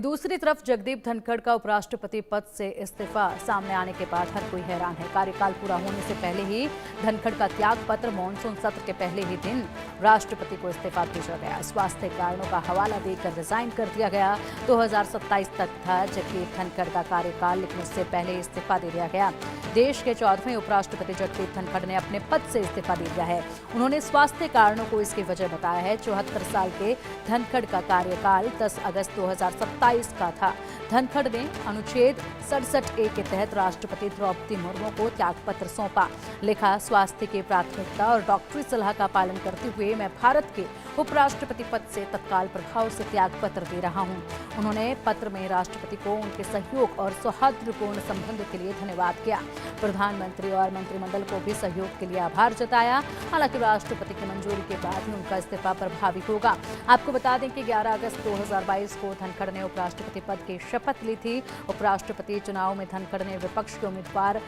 दूसरी तरफ जगदीप धनखड़ का उपराष्ट्रपति पद से इस्तीफा सामने आने के बाद हर कोई हैरान है। कार्यकाल पूरा होने से पहले ही धनखड़ का त्याग पत्र मॉनसून सत्र के पहले ही दिन राष्ट्रपति को इस्तीफा भेजा गया। स्वास्थ्य कारणों का हवाला देकर रिजाइन कर दिया गया। 2027 तक था जगदीप धनखड़ का कार्यकाल, लेकिन उससे पहले इस्तीफा दे दिया गया। देश के 14वें उपराष्ट्रपति जगदीप धनखड़ ने अपने पद से इस्तीफा दे दिया है। उन्होंने स्वास्थ्य कारणों को इसकी वजह बताया है। 74 साल के धनखड़ का कार्यकाल 10 अगस्त 2027 का था। धनखड़ ने अनुच्छेद 67A के तहत राष्ट्रपति द्रौपदी मुर्मू को त्यागपत्र सौंपा। लिखा, स्वास्थ्य की प्राथमिकता और डॉक्टरी सलाह का पालन करते हुए मैं भारत के उपराष्ट्रपति पद से तत्काल प्रभाव से त्यागपत्र दे रहा हूं। उन्होंने पत्र में राष्ट्रपति को उनके सहयोग और सौहार्दपूर्ण संबंध के लिए धन्यवाद किया। प्रधानमंत्री और मंत्रिमंडल को भी सहयोग के लिए आभार जताया। हालांकि राष्ट्रपति की मंजूरी के बाद ही उनका इस्तीफा प्रभावी होगा। आपको बता दें कि 11 अगस्त 2022 को धनखड़ ने उपराष्ट्रपति पद की शपथ ली थी। उपराष्ट्रपति चुनाव में धनखड़ ने विपक्ष के उम्मीदवार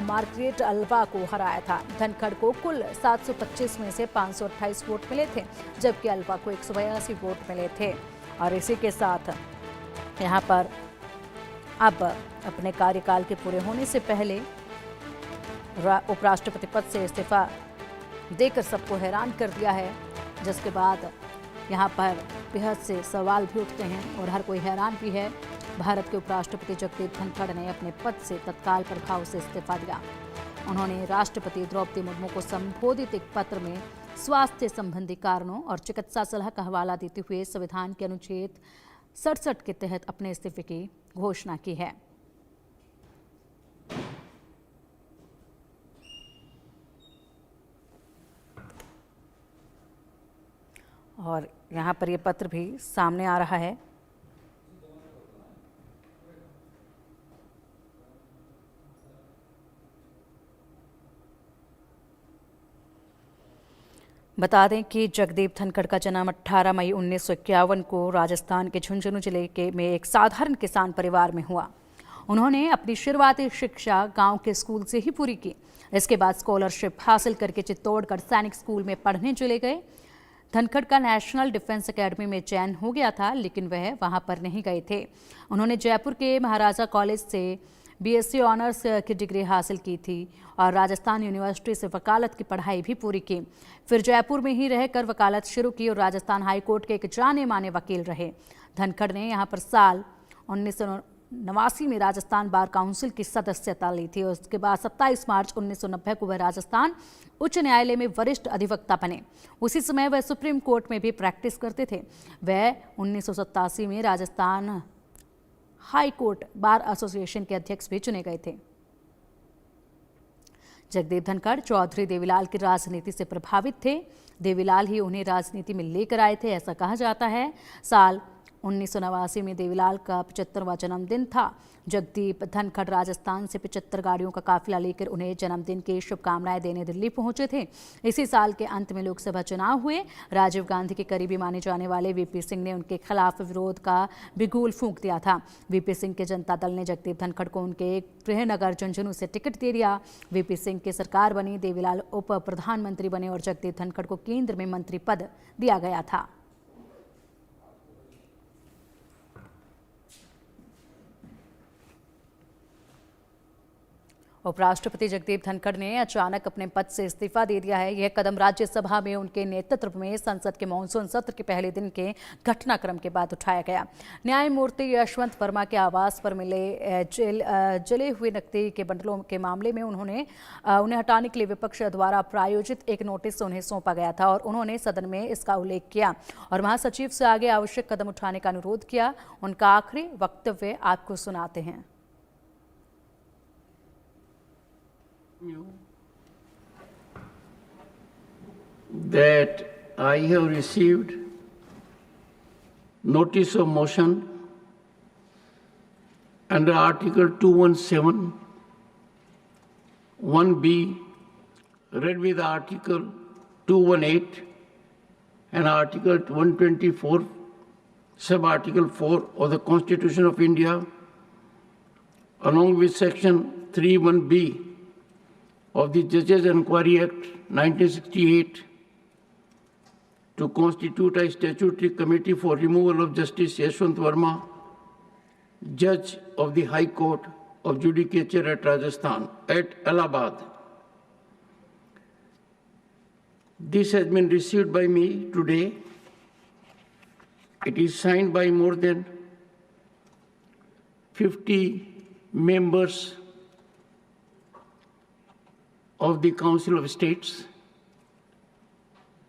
मार्गरेट अल्वा को हराया था। धनखड़ को कुल 725 में से 528 वोट मिले थे, जबकि अल्वा को 182 वोट मिले थे। और इसी के साथ यहाँ पर अब अपने कार्यकाल के पूरे होने से पहले उपराष्ट्रपति पद से इस्तीफा देकर सबको हैरान कर दिया है, जिसके बाद यहाँ पर बेहद से सवाल भी उठते हैं और हर कोई हैरान भी है। भारत के उपराष्ट्रपति जगदीप धनखड़ ने अपने पद से तत्काल प्रभाव से इस्तीफा दिया। उन्होंने राष्ट्रपति द्रौपदी मुर्मू को संबोधित एक पत्र में स्वास्थ्य संबंधी कारणों और चिकित्सा सलाह का हवाला देते हुए संविधान के अनुच्छेद 67 के तहत अपने इस्तीफे की घोषणा की है। और यहाँ पर ये पत्र भी सामने आ रहा है। बता दें कि जगदीप धनखड़ का जन्म 18 मई 1951 को राजस्थान के झुंझुनू जिले के में एक साधारण किसान परिवार में हुआ। उन्होंने अपनी शुरुआती शिक्षा गांव के स्कूल से ही पूरी की। इसके बाद स्कॉलरशिप हासिल करके चित्तौड़गढ़ सैनिक स्कूल में पढ़ने चले गए। धनखड़ का नेशनल डिफेंस एकेडमी में चयन हो गया था, लेकिन वह वहां पर नहीं गए थे। उन्होंने जयपुर के महाराजा कॉलेज से BSc ऑनर्स की डिग्री हासिल की थी और राजस्थान यूनिवर्सिटी से वकालत की पढ़ाई भी पूरी की। फिर जयपुर में ही रहकर वकालत शुरू की और राजस्थान हाईकोर्ट के एक जाने माने वकील रहे। धनखड़ ने यहाँ पर साल 1989 में राजस्थान बार काउंसिल की सदस्यता ली थी। उसके बाद 27 मार्च 1990 को वह राजस्थान उच्च न्यायालय में वरिष्ठ अधिवक्ता बने। उसी समय वह सुप्रीम कोर्ट में भी प्रैक्टिस करते थे। वह 1987 में Rajasthan high court bar association के अध्यक्ष भी चुने गए थे। जगदीप धनखड़ चौधरी देवीलाल की राजनीति से प्रभावित थे। देवीलाल ही उन्हें राजनीति में लेकर आए थे, ऐसा कहा जाता है। साल 1989 में देवीलाल का 75वां जन्मदिन था। जगदीप धनखड़ राजस्थान से 75 गाड़ियों का काफिला लेकर उन्हें जन्मदिन की शुभकामनाएं देने दिल्ली पहुंचे थे। इसी साल के अंत में लोकसभा चुनाव हुए। राजीव गांधी के करीबी माने जाने वाले VP सिंह ने उनके खिलाफ विरोध का बिगुल फूंक दिया था। VP सिंह के जनता दल ने जगदीप धनखड़ को उनके गृहनगर झुंझुनू से टिकट दे दिया। VP सिंह की सरकार बनी। देवीलाल उप प्रधानमंत्री बने और जगदीप धनखड़ को केंद्र में मंत्री पद दिया गया था। उपराष्ट्रपति जगदीप धनखड़ ने अचानक अपने पद से इस्तीफा दे दिया है। यह कदम राज्यसभा में उनके नेतृत्व में संसद के मॉनसून सत्र के पहले दिन के घटनाक्रम के बाद उठाया गया। न्यायमूर्ति यशवंत वर्मा के आवास पर मिले जले हुए नकदी के बंडलों के मामले में उन्हें हटाने के लिए विपक्ष द्वारा प्रायोजित एक नोटिस उन्हें सौंपा गया था और उन्होंने सदन में इसका उल्लेख किया और महासचिव से आगे आवश्यक कदम उठाने का अनुरोध किया। उनका आखिरी वक्तव्य आपको सुनाते हैं। That I have received notice of motion under Article 217, 1B, read with Article 218 and Article 124, Sub-Article 4 of the Constitution of India, along with Section 31B of the Judges Enquiry Act 1968 to constitute a statutory committee for removal of Justice Yashwant Verma Judge of the High Court of Judicature at Rajasthan, at Allahabad. This has been received by me today. It is signed by more than 50 members of the Council of States,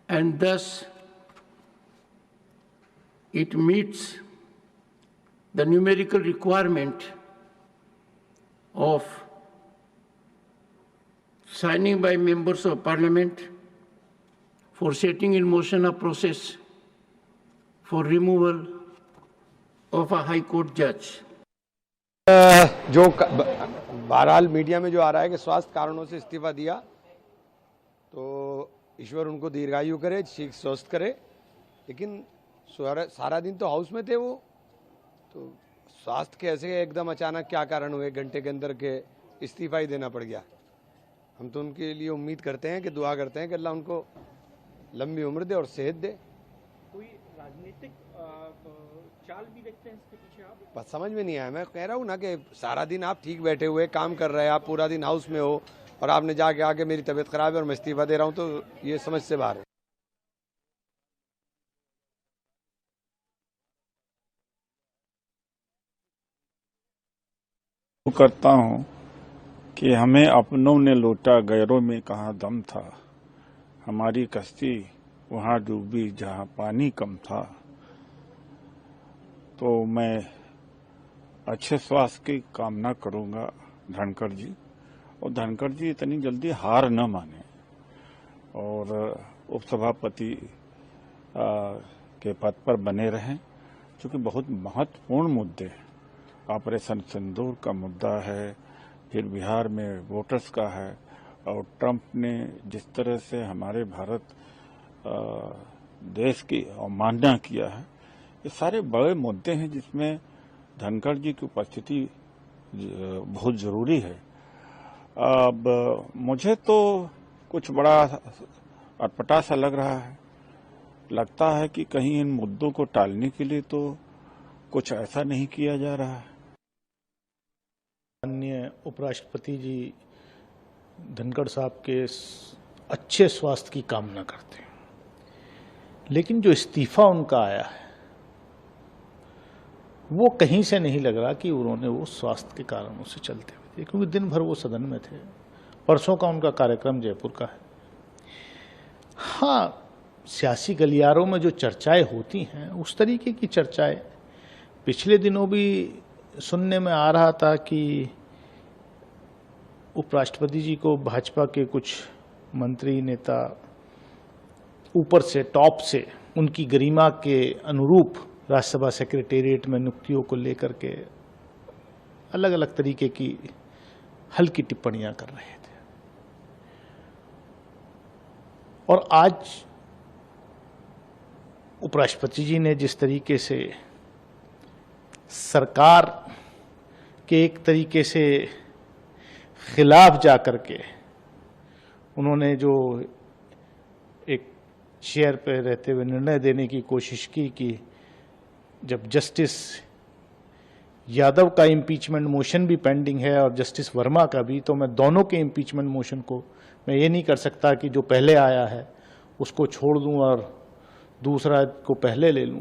and thus it meets the numerical requirement of signing by members of Parliament for setting in motion a process for removal of a High Court judge. जो बहरहाल media में जो आ रहा है कि स्वास्थ्य कारणों से इस्तीफा दिया, तो ईश्वर उनको दीर्घायु करे, ठीक स्वस्थ करे। लेकिन सारा दिन तो हाउस में थे वो, तो स्वास्थ्य कैसे एकदम अचानक क्या कारण हुए घंटे के अंदर के इस्तीफा ही देना पड़ गया। हम तो उनके लिए उम्मीद करते हैं कि दुआ करते हैं कि अल्लाह उनको लंबी उम्र दे और सेहत दे। कोई राजनीतिक चाल भी देखते हैं इसके पीछे आप? बस समझ में नहीं आया। मैं कह रहा हूँ ना कि सारा दिन आप ठीक बैठे हुए काम कर रहे हैं, आप पूरा दिन हाउस में हो और आपने जाके आके मेरी तबीयत खराब है और मैं इस्तीफा दे रहा हूँ, तो ये समझ से बाहर है। करता हूँ कि हमें अपनों ने लूटा, गैरों में कहाँ दम था। हमारी कश्ती वहाँ डूबी जहाँ पानी कम था। तो मैं अच्छे स्वास्थ्य की कामना करूंगा धनखड़ जी, और धनखड़ जी इतनी जल्दी हार न माने और उपसभापति के पद पर बने रहें, क्योंकि बहुत महत्वपूर्ण मुद्दे हैं। ऑपरेशन सिंदूर का मुद्दा है, फिर बिहार में वोटर्स का है, और ट्रंप ने जिस तरह से हमारे भारत देश की अवमानना किया है, ये सारे बड़े मुद्दे हैं जिसमें धनखड़ जी की उपस्थिति बहुत जरूरी है। अब मुझे तो कुछ बड़ा अटपटा सा लग रहा है। लगता है कि कहीं इन मुद्दों को टालने के लिए तो कुछ ऐसा नहीं किया जा रहा है। माननीय उपराष्ट्रपति जी धनखड़ साहब के अच्छे स्वास्थ्य की कामना करते हैं, लेकिन जो इस्तीफा उनका आया है वो कहीं से नहीं लग रहा कि उन्होंने वो स्वास्थ्य के कारणों से चलते हुए थे, क्योंकि दिन भर वो सदन में थे। परसों का उनका कार्यक्रम जयपुर का है। हाँ, सियासी गलियारों में जो चर्चाएं होती हैं उस तरीके की चर्चाएं पिछले दिनों भी सुनने में आ रहा था कि उपराष्ट्रपति जी को भाजपा के कुछ मंत्री नेता ऊपर से टॉप से उनकी गरिमा के अनुरूप राज्यसभा सेक्रेटेरिएट में नियुक्तियों को लेकर के अलग अलग तरीके की हल्की टिप्पणियां कर रहे थे। और आज उपराष्ट्रपति जी ने जिस तरीके से सरकार के एक तरीके से खिलाफ जाकर के उन्होंने जो एक चेयर पे रहते हुए निर्णय देने की कोशिश की कि जब जस्टिस यादव का इम्पीचमेंट मोशन भी पेंडिंग है और जस्टिस वर्मा का भी, तो मैं दोनों के इम्पीचमेंट मोशन को मैं ये नहीं कर सकता कि जो पहले आया है उसको छोड़ दूं और दूसरा को पहले ले लूं।